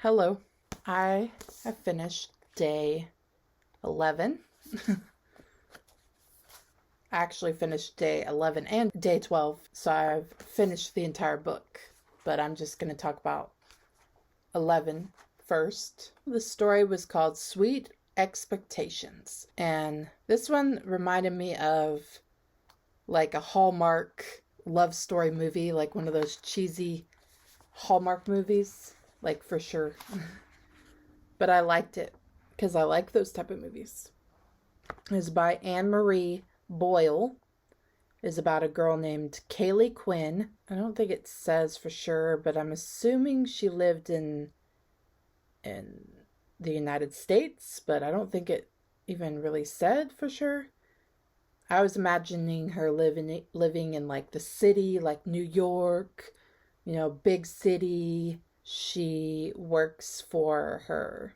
Hello. I have finished day 11. I actually finished day 11 and day 12, so I've finished the entire book. But I'm just going to talk about 11 first. The story was called Sweet Expectations, and this one reminded me of like a Hallmark love story movie, like one of those cheesy Hallmark movies, like for sure. But I liked it because I like those type of movies. It's by Annmarie Boyle. It's about a girl named Kaylee Quinn. I don't think it says for sure, but I'm assuming she lived in the United States, but I don't think it even really said for sure. I was imagining her living in like the city, like New York, big city. She works for her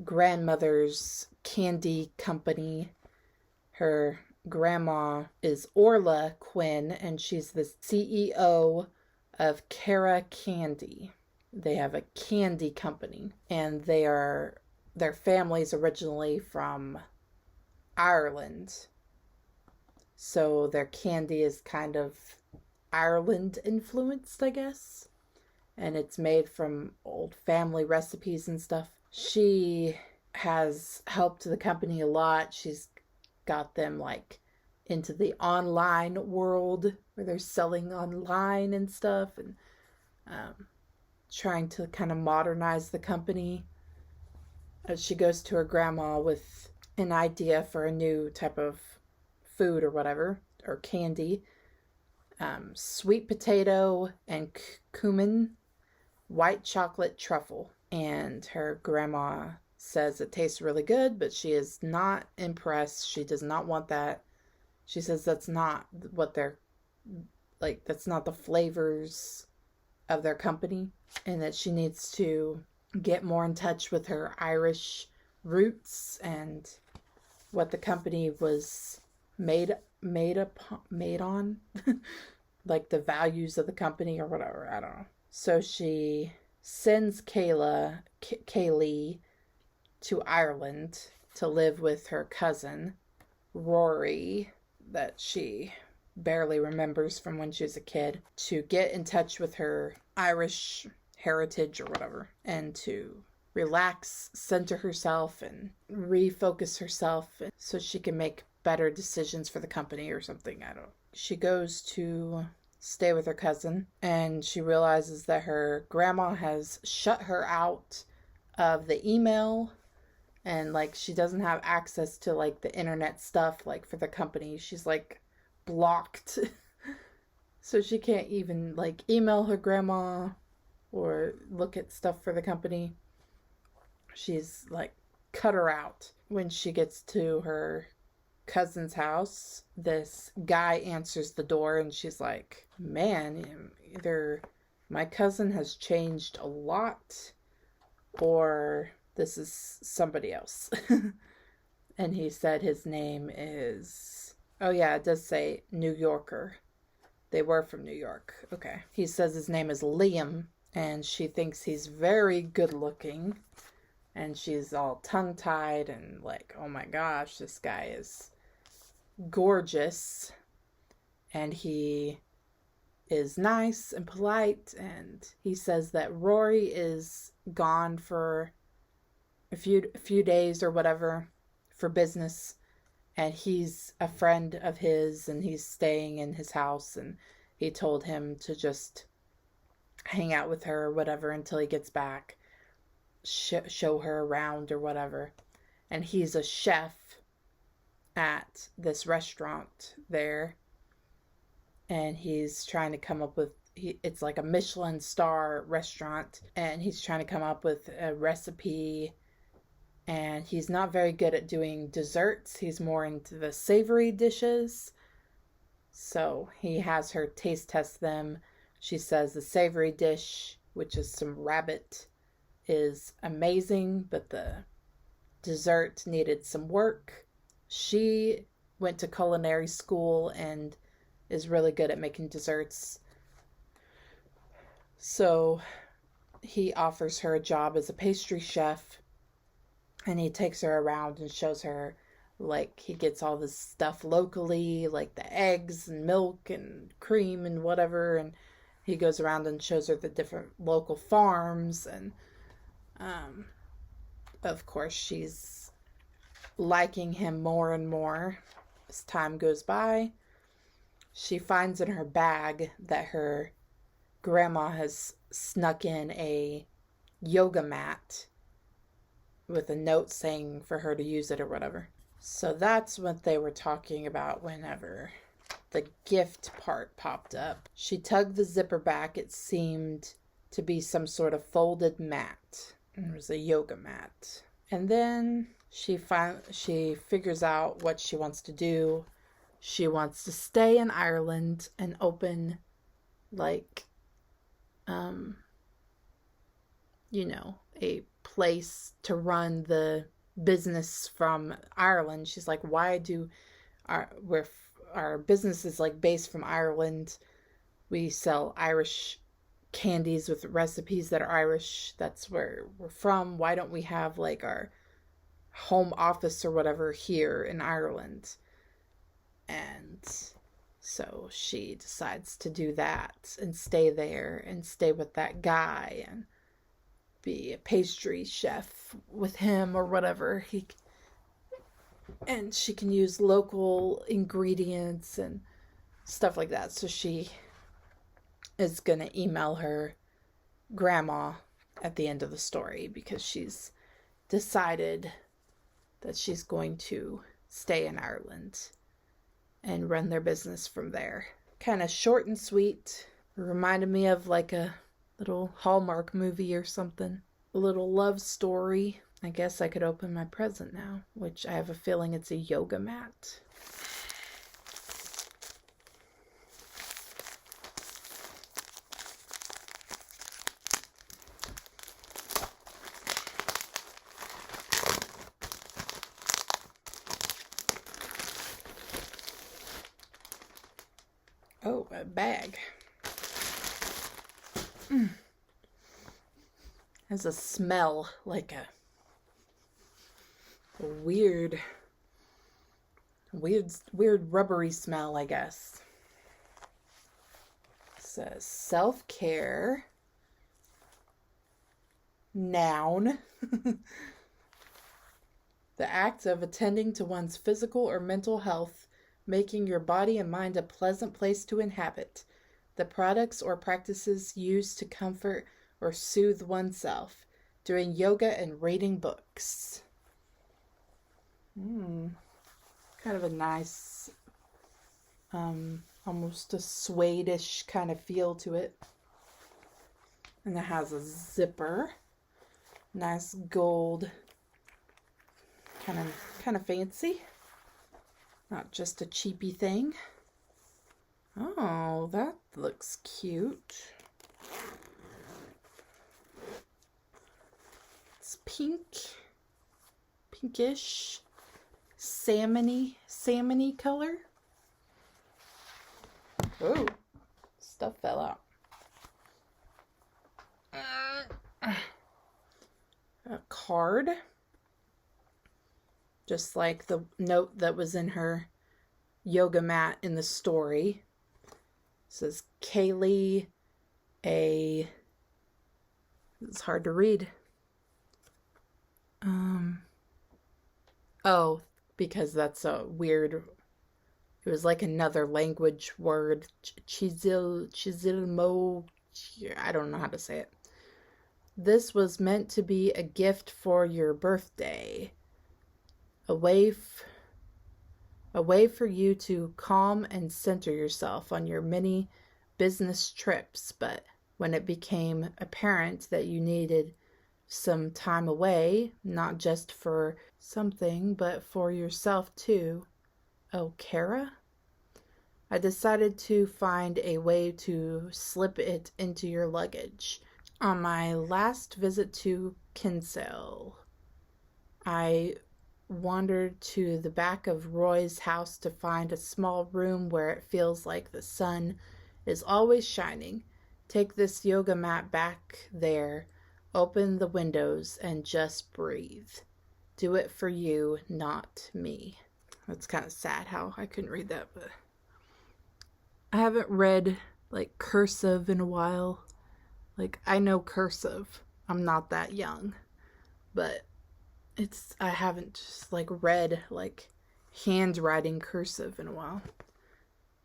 grandmother's candy company. Her grandma is Orla Quinn, and she's the CEO of Cara Candy. They have a candy company, and their family's originally from Ireland. So their candy is kind of Ireland influenced, I guess. And it's made from old family recipes and stuff. She has helped the company a lot. She's got them like into the online world where they're selling online and stuff, and trying to kind of modernize the company. She goes to her grandma with an idea for a new type of food or whatever, or candy. Sweet potato and cumin, white chocolate truffle. And her grandma says it tastes really good, but she is not impressed. She does not want that. She says that's not what they're like, that's not the flavors of their company, and that she needs to get more in touch with her Irish roots and what the company was made on like the values of the company or whatever. I don't know. So she sends Kaylee to Ireland to live with her cousin Rory, that she barely remembers from when she was a kid, to get in touch with her Irish heritage or whatever, and to relax, center herself, and refocus herself so she can make better decisions for the company or something. I don't know. She goes to stay with her cousin, and she realizes that her grandma has shut her out of the email, and like she doesn't have access to like the internet stuff like for the company. She's like blocked. So she can't even like email her grandma or look at stuff for the company. She's like cut her out. When she gets to her cousin's house, this guy answers the door, and she's like, man, either my cousin has changed a lot or this is somebody else. And he said his name is, oh yeah, it does say New Yorker. They were from New York. Okay. He says his name is Liam, and she thinks he's very good looking, and she's all tongue-tied and like, oh my gosh, this guy is gorgeous, and he is nice and polite. And he says that Rory is gone for a few days or whatever for business, and he's a friend of his, and he's staying in his house, and he told him to just hang out with her or whatever until he gets back, show her around or whatever. And he's a chef at this restaurant there, and he's trying to come up with, it's like a Michelin star restaurant, and he's trying to come up with a recipe, and he's not very good at doing desserts. He's more into the savory dishes, so he has her taste test them. She says the savory dish, which is some rabbit, is amazing, but the dessert needed some work. She went to culinary school and is really good at making desserts. So he offers her a job as a pastry chef, and he takes her around and shows her, like, he gets all this stuff locally, like the eggs and milk and cream and whatever, and he goes around and shows her the different local farms, and of course she's liking him more and more as time goes by. She finds in her bag that her grandma has snuck in a yoga mat with a note saying for her to use it or whatever. So that's what they were talking about whenever the gift part popped up. She tugged the zipper back. It seemed to be some sort of folded mat. It was a yoga mat. And then she figures out what she wants to do. She wants to stay in Ireland and open, like, a place to run the business from Ireland. She's like, why do our business is like based from Ireland. We sell Irish candies with recipes that are Irish. That's where we're from. Why don't we have like our home office or whatever here in Ireland? And so she decides to do that and stay there and stay with that guy and be a pastry chef with him or whatever. And she can use local ingredients and stuff like that. So she is going to email her grandma at the end of the story because she's decided that she's going to stay in Ireland and run their business from there. Kind of short and sweet. It reminded me of like a little Hallmark movie or something. A little love story. I guess I could open my present now, which I have a feeling it's a yoga mat. Oh, a bag. Has a smell like a weird rubbery smell, I guess. It says self-care. Noun. The act of attending to one's physical or mental health, making your body and mind a pleasant place to inhabit. The products or practices used to comfort or soothe oneself. Doing yoga and reading books. Kind of a nice, almost a suede-ish kind of feel to it. And it has a zipper. Nice gold. Kind of fancy. Not just a cheapy thing. Oh, that looks cute. It's pink. Pinkish. Salmony color. Oh, stuff fell out. A card. Just like the note that was in her yoga mat in the story. It says Kaylee, it's hard to read. Oh, because that's a weird, it was like another language word. Chizilmo, I don't know how to say it. This was meant to be a gift for your birthday. A way for you to calm and center yourself on your many business trips, but when it became apparent that you needed some time away, not just for something, but for yourself too. Oh, Kara? I decided to find a way to slip it into your luggage. On my last visit to Kinsale, I wandered to the back of Roy's house to find a small room where it feels like the sun is always shining. Take this yoga mat back there. Open the windows and just breathe. Do it for you, not me. That's kind of sad how I couldn't read that, but I haven't read like cursive in a while. Like, I know cursive. I'm not that young, but I haven't just like read like handwriting cursive in a while.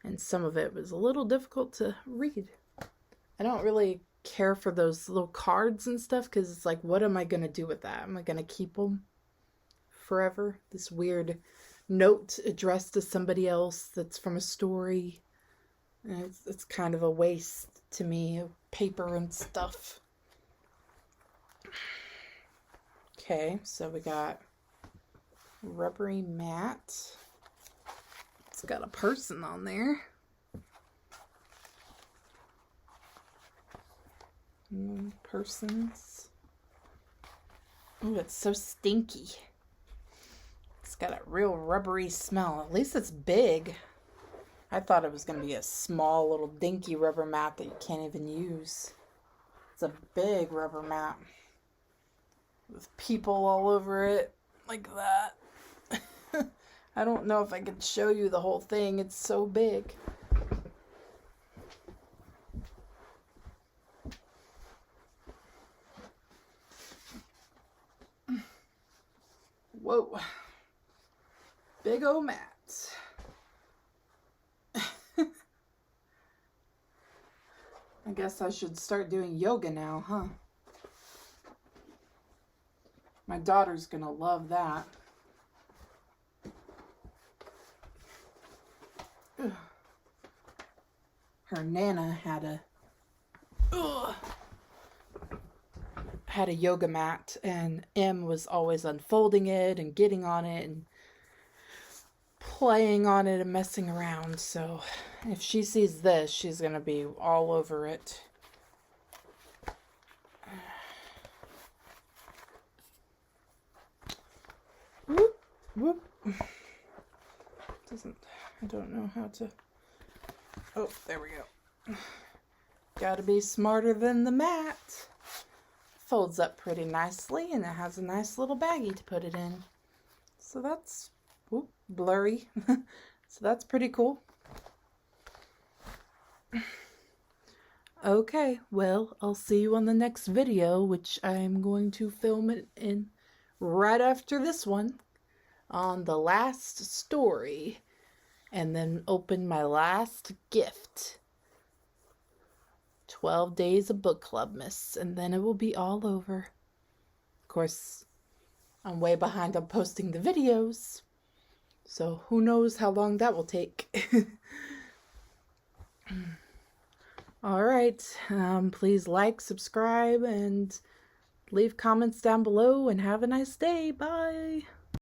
And some of it was a little difficult to read. I don't really care for those little cards and stuff because it's like, what am I going to do with that? Am I going to keep them forever? This weird note addressed to somebody else that's from a story. And it's kind of a waste to me of paper and stuff. Okay, so we got rubbery mat. It's got a person on there. Persons. Oh, it's so stinky. It's got a real rubbery smell. At least it's big. I thought it was going to be a small little dinky rubber mat that you can't even use. It's a big rubber mat with people all over it like that. I don't know if I could show you the whole thing. It's so big. Whoa. Big old mat. I guess I should start doing yoga now, huh? My daughter's gonna love that. Ugh. Her Nana had a yoga mat, and Em was always unfolding it and getting on it and playing on it and messing around. So if she sees this, she's gonna be all over it. Whoop, whoop. I don't know how to. Oh, there we go. Gotta be smarter than the mat. Folds up pretty nicely, and it has a nice little baggie to put it in. So that's blurry. So that's pretty cool. Okay, well, I'll see you on the next video, which I'm going to film it in right after this one on the last story, and then open my last gift. 12 days of book club miss, and then it will be all over. Of course, I'm way behind on posting the videos, so who knows how long that will take. Alright, please like, subscribe, and leave comments down below, and have a nice day. Bye!